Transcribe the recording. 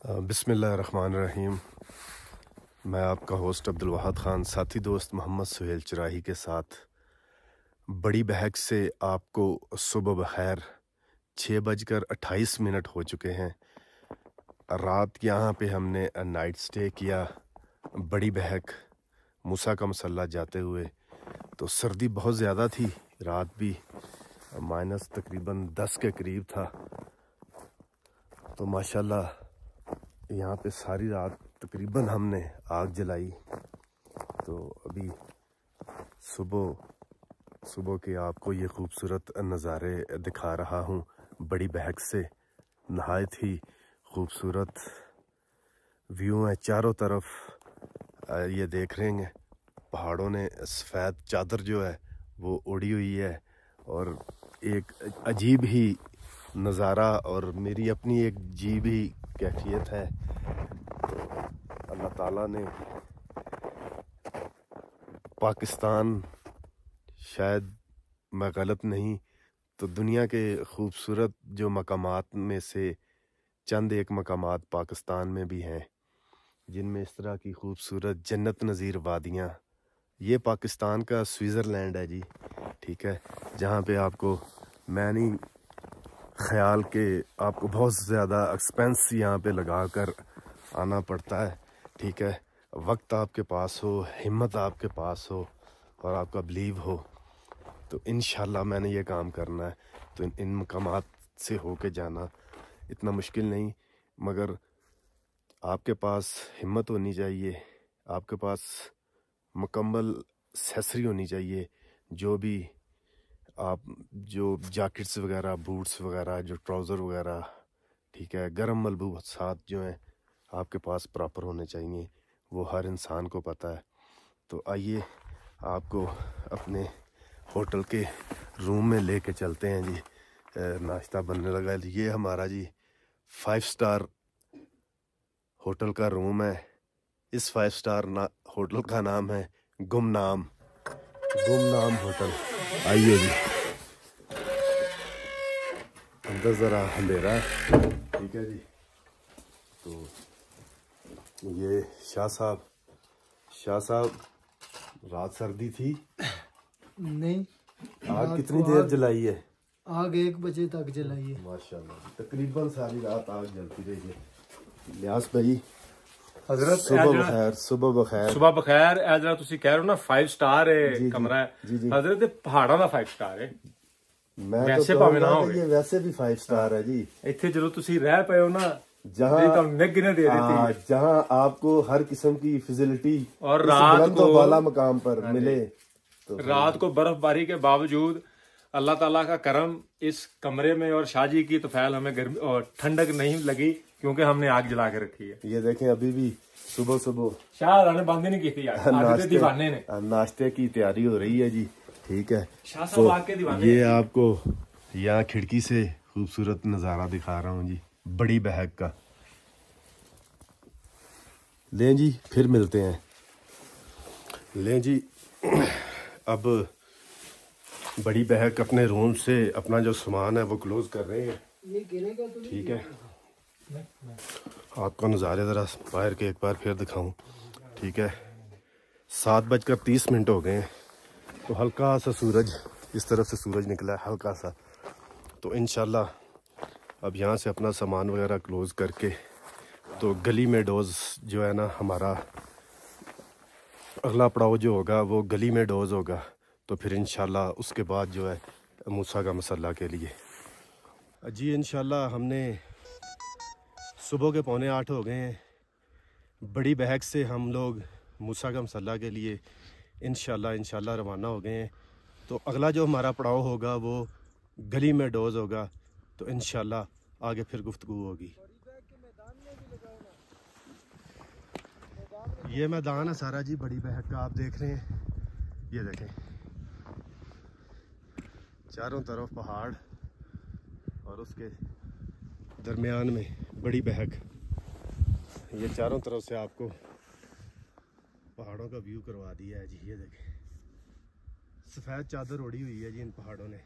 बिस्मिल्लाहिर्रहमानिर्रहीम। मैं आपका होस्ट अब्दुल वहाद ख़ान, साथी दोस्त मोहम्मद सुहेल चराही के साथ बड़ी बहक से आपको सुबह बखैर। 6:28 हो चुके हैं। रात यहाँ पे हमने नाइट स्टे किया बड़ी बहक मूसा का मसल्ला जाते हुए। तो सर्दी बहुत ज़्यादा थी, रात भी माइनस तकरीबन 10 के करीब था। तो माशाल्लाह यहाँ पे सारी रात तकरीबन हमने आग जलाई। तो अभी सुबह के आपको ये खूबसूरत नज़ारे दिखा रहा हूँ बड़ी बहक से। नहायत ही खूबसूरत व्यू है चारों तरफ। ये देख रहे हैं पहाड़ों ने सफ़ेद चादर जो है वो उड़ी हुई है और एक अजीब ही नज़ारा और मेरी अपनी एक अजीब ही कैफियत है। तो अल्लाह ताला ने पाकिस्तान, शायद मैं गलत नहीं तो दुनिया के खूबसूरत जो मकामात में से चंद एक मकामात पाकिस्तान में भी हैं जिनमें इस तरह की खूबसूरत जन्नत नज़ीर वादियाँ। ये पाकिस्तान का स्विट्ज़रलैंड है जी, ठीक है, जहाँ पे आपको मैं नहीं ख्याल के आपको बहुत ज़्यादा एक्सपेंस यहाँ पे लगा कर आना पड़ता है, ठीक है। वक्त आपके पास हो, हिम्मत आपके पास हो और आपका बिलीव हो तो इंशाल्लाह मैंने ये काम करना है। तो इन मकामात से होके जाना इतना मुश्किल नहीं, मगर आपके पास हिम्मत होनी चाहिए, आपके पास मुकम्मल एक्सेसरी होनी चाहिए। जो भी आप जो जैकेट्स वगैरह, बूट्स वगैरह, जो ट्राउज़र वगैरह, ठीक है, गर्म मलबूसात जो हैं आपके पास प्रॉपर होने चाहिए, वो हर इंसान को पता है। तो आइए आपको अपने होटल के रूम में लेके चलते हैं जी। नाश्ता बनने लगा। ये हमारा जी 5 स्टार होटल का रूम है। इस 5 स्टार होटल का नाम है गुमनाम होटल। आइए जी, अंदर ज़रा अंधेरा है, ठीक है जी। तो ये शाह साहब रात सर्दी थी नहीं। आग कितनी देर जलाई है? आग 1 बजे तक जलाई है माशाल्लाह, तकरीबन सारी रात आग जलती रही है। लियास भाई हजरत सुबह बखैर ए जरा तुसी कह रहे हो ना 5 स्टार है कमरा है। हजरत पहाड़ा दा 5 स्टार है। मैं वैसे तो ना हो ये वैसे भी 5 स्टार है जी। इत्थे जदों तुसी रह पए हो ना, जहाँ आपको हर किस्म की फैसिलिटी और रात को वाला मकाम पर मिले। तो रात को बर्फबारी के बावजूद अल्लाह ताला का करम, इस कमरे में और शाहजी की तफैल हमें गर्मी और ठंडक नहीं लगी क्योंकि हमने आग जला के रखी है। ये देखें अभी भी सुबह शाह ने बंद नहीं की थी, दीवाने ने नाश्ते की तैयारी हो रही है जी, ठीक है। तो ये आपको यहाँ खिड़की से खूबसूरत नज़ारा दिखा रहा हूँ जी बड़ी बहक का। लें जी, फिर मिलते हैं। लें जी, अब बड़ी बहक अपने रूम से अपना जो सामान है वो क्लोज कर रहे हैं, ठीक है। आपको नज़ारे ज़रा बाहर के एक बार फिर दिखाऊं, ठीक है। 7:30 हो गए हैं। तो हल्का सा सूरज, इस तरफ से सूरज निकला है हल्का सा। तो इंशाल्लाह अब यहाँ से अपना सामान वगैरह क्लोज करके तो गली में डोज़ जो है ना, हमारा अगला पड़ाव जो होगा वो गली में डोज़ होगा। तो फिर इंशाल्लाह उसके बाद जो है मूसा का मसल्ला के लिए जी इंशाल्लाह हमने सुबह के 7:45 हो गए हैं। बड़ी बहक से हम लोग मूसा का मसल्ला के लिए इंशाल्लाह रवाना हो गए हैं। तो अगला जो हमारा पड़ाव होगा वो गली में डोज़ होगा। तो इंशाल्लाह आगे फिर गुफ्तगू होगी। ये मैदान है सारा जी बड़ी बहक का, आप देख रहे हैं। ये देखें चारों तरफ पहाड़ और उसके दरमियान में बड़ी बहक। ये चारों तरफ से आपको पहाड़ों का व्यू करवा दिया है जी। ये देखें सफ़ेद चादर ओढ़ी हुई है जी इन पहाड़ों ने।